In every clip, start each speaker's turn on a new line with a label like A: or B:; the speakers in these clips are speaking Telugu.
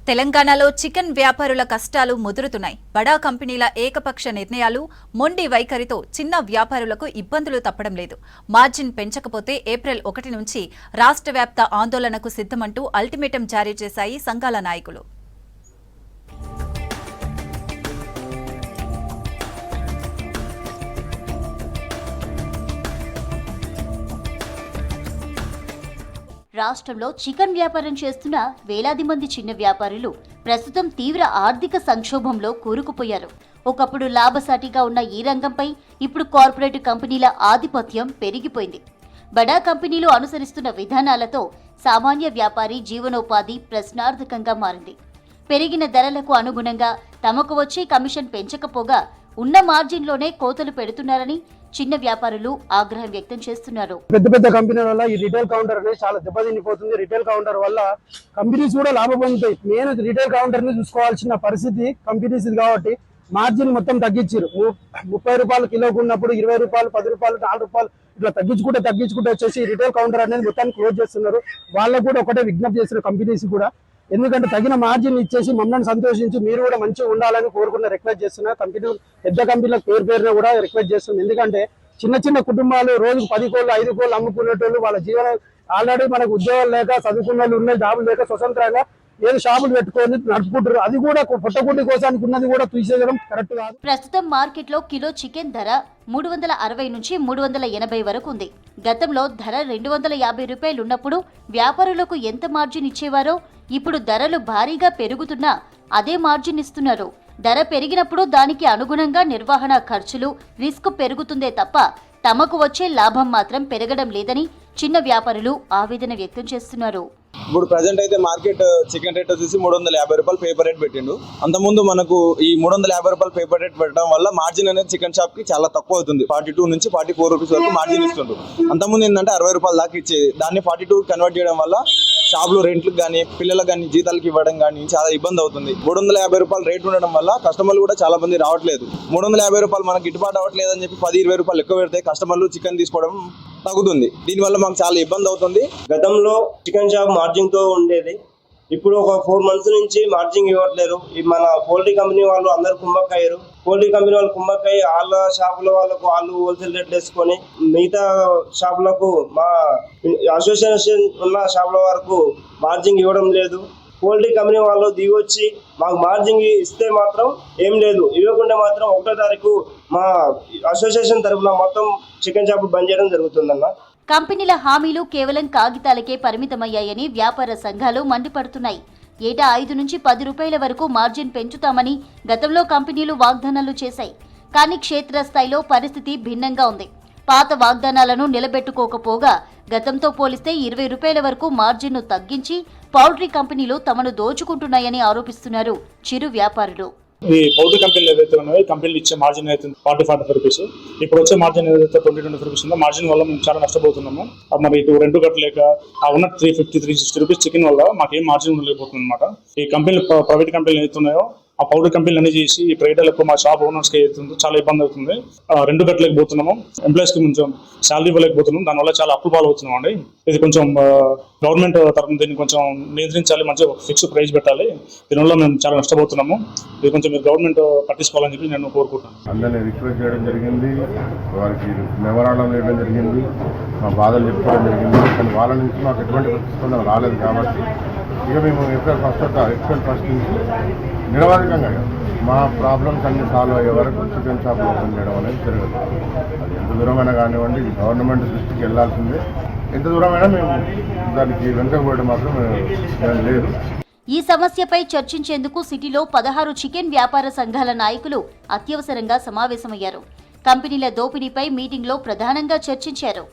A: తెలంగాణలో చికెన్ వ్యాపారుల కష్టాలు ముదురుతున్నాయి. బడా కంపెనీల ఏకపక్ష నిర్ణయాలు, మొండి వైఖరితో చిన్న వ్యాపారులకు ఇబ్బందులు తప్పడం లేదు. మార్జిన్ పెంచకపోతే ఏప్రిల్ 1 నుంచి రాష్ట్ర వ్యాప్త ఆందోళనకు సిద్ధమంటూ అల్టిమేటం జారీ చేశాయి సంఘాల నాయకులు.
B: రాష్ట్రంలో చికెన్ వ్యాపారం చేస్తున్న వేలాది మంది చిన్న వ్యాపారులు ప్రస్తుతం తీవ్ర ఆర్థిక సంక్షోభంలో కూరుకుపోయారు. ఒకప్పుడు లాభసాటిగా ఉన్న ఈ రంగంపై ఇప్పుడు కార్పొరేట్ కంపెనీల ఆధిపత్యం పెరిగిపోయింది. బడా కంపెనీలు అనుసరిస్తున్న విధానాలతో సామాన్య వ్యాపారి జీవనోపాధి ప్రశ్నార్థకంగా మారింది. పెరిగిన ధరలకు అనుగుణంగా తమకు వచ్చే కమిషన్ పెంచకపోగా ఉన్న మార్జిన్లోనే కోతలు పెడుతున్నారని చిన్న వ్యాపారులు ఆగ్రహం వ్యక్తం చేస్తున్నారు.
C: పెద్ద కంపెనీల వల్ల ఈ రిటైల్ కౌంటర్ అనేది చాలా దెబ్బతినిపోతుంది. రిటైల్ కౌంటర్ వల్ల కంపెనీస్ కూడా లాభం పొందుతాయి. మెయిన్ రిటైల్ కౌంటర్ ని చూసుకోవాల్సిన పరిస్థితి కంపెనీస్ కాబట్టి మార్జిన్ మొత్తం తగ్గించారు. 30 రూపాయలు కిలోకు ఉన్నప్పుడు 20 రూపాయలు, 10 రూపాయలు, 4 రూపాయలు ఇట్లా తగ్గించుకుంటే వచ్చేసి రిటైల్ కౌంటర్ అనేది మొత్తాన్ని క్లోజ్ చేస్తున్నారు. వాళ్ళకు కూడా ఒకటే విజ్ఞప్తి చేస్తున్నారు కంపెనీస్ కూడా. ఎందుకంటే తగిన మార్జిన్ ఇచ్చేసి మమ్మల్ని సంతోషించి మీరు కూడా మంచిగా ఉండాలని కోరుకున్న రిక్వెస్ట్ చేస్తున్నా. కంపెనీలు పెద్ద కంపెనీలకు పేరున కూడా రిక్వెస్ట్ చేస్తున్నాం. ఎందుకంటే చిన్న కుటుంబాలు రోజుకు 10 కోళ్ళు 5 కోళ్ళు అమ్ముకునేటోళ్ళు వాళ్ళ జీవనం ఆల్రెడీ మనకు ఉద్యోగాలు లేక చదువుకున్న వాళ్ళు ఉన్నాయి, జాబులు లేక స్వతంత్రంగా ఏదో షాపులు పెట్టుకొని నడుపుకుంటారు. అది కూడా పొట్టగుడ్డి కోసానికి ఉన్నది కూడా తీసేయడం కరెక్ట్ కాదు.
B: ప్రస్తుతం మార్కెట్ లో కిలో చికెన్ ధర 360 నుంచి 380 వరకు ఉంది. గతంలో ధర 250 రూపాయలు ఉన్నప్పుడు వ్యాపారులకు ఎంత మార్జిన్ ఇచ్చేవారో ఇప్పుడు ధరలు భారీగా పెరుగుతున్నా అదే మార్జిన్ ఇస్తున్నారు. ధర పెరిగినప్పుడు దానికి అనుగుణంగా నిర్వహణ ఖర్చులు, రిస్క్ పెరుగుతుందే తప్ప తమకు వచ్చే లాభం మాత్రం పెరగడం లేదని చిన్న వ్యాపారులు ఆవేదన వ్యక్తం చేస్తున్నారు.
D: ఇప్పుడు ప్రజెంట్ అయితే మార్కెట్ చికెన్ రేట్ వచ్చేసి 350 రూపాయలు పేపర్ రేట్ పెట్టిండు. అంతకుముందు మనకు ఈ 350 రూపాయలు పేపర్ రేట్ పెట్టడం వల్ల మార్జిన్ అనేది చికెన్ షాప్ కి చాలా తక్కువ అవుతుంది. 42 నుంచి 44 రూపీస్ వరకు మార్జిన్ ఇస్తుండ్రు. అంతకుముందు ఏంటంటే 60 రూపాయలు దాకా ఇచ్చేది. దాన్ని 42 కన్వర్ట్ చేయడం వల్ల షాపులు రెంట్లకు కానీ పిల్లలకు కానీ జీతాలకు ఇవ్వడం కానీ చాలా ఇబ్బంది అవుతుంది. 350 రూపాయలు రేట్ ఉండడం వల్ల కస్టమర్లు కూడా చాలా మంది రావట్లేదు. 350 రూపాయలు మనకి గిట్టుబాటు అవ్వట్లేదు అని చెప్పి 10-20 రూపాయలు ఎక్కువ పెడితే కస్టమర్లు చికెన్ తీసుకోవడం తగ్గుతుంది. దీనివల్ల మాకు చాలా ఇబ్బంది అవుతుంది.
E: గతంలో చికెన్ షాప్ మార్జిన్ తో ఉండేది. ఇప్పుడు ఒక 4 మంత్స్ నుంచి మార్జిన్ ఇవ్వట్లేరు. మన పోల్ట్రీ కంపెనీ వాళ్ళు అందరు కుమ్మక్కయ్యారు. పోల్ట్రీ కంపెనీ వాళ్ళు కుమ్మక్కయ్యి వాళ్ళ షాపుల వాళ్ళకు వాళ్ళు హోల్సేల్ రేట్లు వేసుకొని మిగతా షాపులకు మా అసోసియేషన్ ఉన్న షాపుల వరకు మార్జిన్ ఇవ్వడం లేదు. పోల్ట్రీ కంపెనీ వాళ్ళు దిగొచ్చి మాకు మార్జిన్ ఇస్తే మాత్రం ఏం లేదు, ఇవ్వకుండా మాత్రం 1వ తారీఖు మా అసోసియేషన్ తరఫున మొత్తం చికెన్ షాప్ బంద్ చేయడం జరుగుతుందన్న.
B: కంపెనీల హామీలు కేవలం కాగితాలకే పరిమితమయ్యాయని వ్యాపార సంఘాలు మండిపడుతున్నాయి. ఏటా 5 నుంచి 10 రూపాయల వరకు మార్జిన్ పెంచుతామని గతంలో కంపెనీలు వాగ్దానాలు చేశాయి. కానీ క్షేత్రస్థాయిలో పరిస్థితి భిన్నంగా ఉంది. పాత వాగ్దానాలను నిలబెట్టుకోకపోగా గతంతో పోలిస్తే 20 రూపాయల వరకు మార్జిన్ను తగ్గించి పౌల్ట్రీ కంపెనీలు తమను దోచుకుంటున్నాయని ఆరోపిస్తున్నారు చిరు వ్యాపారులు.
F: ఈ పౌల్ట్రీ కంపెనీలు ఏదైతే ఉన్నాయో కంపెనీలు ఇచ్చే మార్జిన్ అయితే 40-45 రూపీస్. ఇప్పుడు వచ్చే మార్జిన్ ఏదైతే 20-25 రూపీస్ ఉందో మార్జిన్ వల్ల మేము చాలా నష్టపోతున్నాము. మరి ఇటు రెంట్ కట్టలేక ఆ ఉన్న 350-360 రూపీస్ చికెన్ వల్ల మాకు ఏం మార్జిన్ ఉండలేకపోతుంది అనమాట. ఈ కంపెనీలు ప్రైవేట్ కంపెనీలు ఏదైతే ఉన్నాయో ఆ పౌడర్ కంపెనీలు అన్ని చేసి ఈ ట్రేడర్లకు మా షాప్ ఓనర్స్కి అవుతుంది చాలా ఇబ్బంది అవుతుంది. రెండు కట్టలేకపోతున్నాము, ఎంప్లాయీస్కి కొంచెం శాలరీ ఇవ్వలేకపోతున్నాం. దానివల్ల చాలా అప్పులు పాలవుతున్నాం అండి. ఇది కొంచెం గవర్నమెంట్ తరఫున దీన్ని కొంచెం నియంత్రించాలి, మంచిగా ఫిక్స్ ప్రైస్ పెట్టాలి. దీనివల్ల మేము చాలా నష్టపోతున్నాము. ఇది కొంచెం మీరు గవర్నమెంట్ పట్టించుకోవాలని చెప్పి నేను కోరుకుంటున్నాను.
G: అందరినీ రిక్వెస్ట్ చేయడం జరిగింది, వారికి మెమరాండం ఇవ్వడం జరిగింది, మా బాధలు చెప్పుకోవడం జరిగింది. కానీ వాళ్ళ నుంచి మాకు ఎటువంటి ప్రతిస్పందన రాలేదు. కాబట్టి ఇక మేము ఏప్రిల్ 1 నుంచి నిరవధికంగా మా ప్రాబ్లమ్స్ అన్ని సాల్వ్ అయ్యే వరకు చికెన్ షాప్ ఓపెన్ చేయడం అనేది జరుగుతుంది. అది ఎంత దూరమైనా కానివ్వండి, గవర్నమెంట్ దృష్టికి వెళ్లాల్సిందే. ఎంత దూరమైనా మేము దానికి వెనుకపోవడం మాత్రం లేదు.
B: ఈ సమస్యపై చర్చించేందుకు సిటీలో 16 చికెన్ వ్యాపార సంఘాల నాయకులు అత్యవసరంగా సమావేశమయ్యారు. కంపెనీల దోపిడీపై మీటింగ్లో ప్రధానంగా చర్చించారు.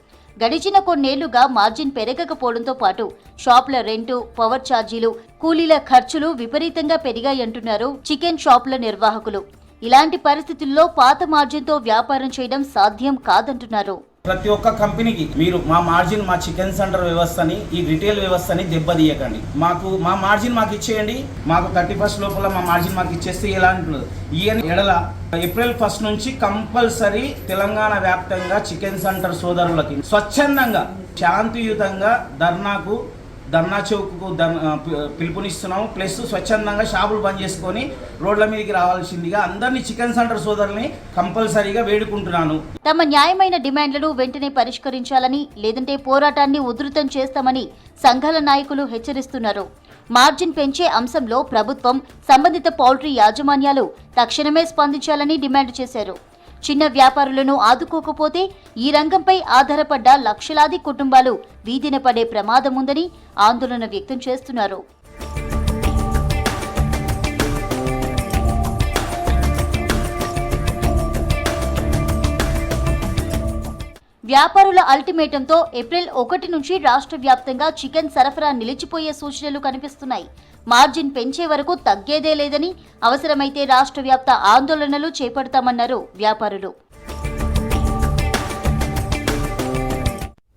B: గడిచిన కొన్నేళ్లుగా మార్జిన్ పెరగకపోవడంతో పాటు షాపుల రెంటు, పవర్ ఛార్జీలు, కూలీల ఖర్చులు విపరీతంగా పెరిగాయంటున్నారు చికెన్ షాపుల నిర్వాహకులు. ఇలాంటి పరిస్థితుల్లో పాత మార్జిన్తో వ్యాపారం చేయడం సాధ్యం కాదంటున్నారు.
H: ప్రతి ఒక్క కంపెనీకి మీరు మా మార్జిన్, మా చికెన్ సెంటర్ వ్యవస్థని, ఈ రిటైల్ వ్యవస్థని దెబ్బతీయకండి. మా మార్జిన్ మాకు ఇచ్చేయండి. మాకు 31 లోపల మా మార్జిన్ మాకు ఇచ్చేస్తే ఎలాంటి ఈ ఎడల ఏప్రిల్ 1 నుంచి కంపల్సరీ తెలంగాణ వ్యాప్తంగా చికెన్ సెంటర్ సోదరులకి స్వచ్ఛందంగా శాంతియుతంగా ధర్నాకు ధర్నా చౌక్కు పిలుపునిస్తున్నాము. ప్లస్ స్వచ్ఛందంగా షాపులు బంద్ చేసుకొని రోడ్ల మీదకి రావాల్సిందిగా అందరినీ చికెన్ సెంటర్ సోదరుల్ని కంపల్సరీగా వేడుకుంటున్నాను.
B: తమ న్యాయమైన డిమాండ్లను వెంటనే పరిష్కరించాలని, లేదంటే పోరాటాన్ని ఉధృతం చేస్తామని సంఘాల నాయకులు హెచ్చరిస్తున్నారు. మార్జిన్ పెంచే అంశంలో ప్రభుత్వం, సంబంధిత పౌల్ట్రీ యాజమాన్యాలు తక్షణమే స్పందించాలని డిమాండ్ చేశారు. చిన్న వ్యాపారులను ఆదుకోకపోతే ఈ రంగంపై ఆధారపడ్డ లక్షలాది కుటుంబాలు వీధిన పడే ప్రమాదం ఉందని ఆందోళన వ్యక్తం చేస్తున్నారు. వ్యాపారుల అల్టిమేటంతో ఏప్రిల్ 1 నుంచి రాష్ట్ర వ్యాప్తంగా చికెన్ సరఫరా నిలిచిపోయే సూచనలు కనిపిస్తున్నాయి. మార్జిన్ పెంచే వరకు తగ్గేదే లేదని, అవసరమైతే రాష్ట్ర వ్యాప్త ఆందోళనలు చేపడతామన్నారు వ్యాపారులు.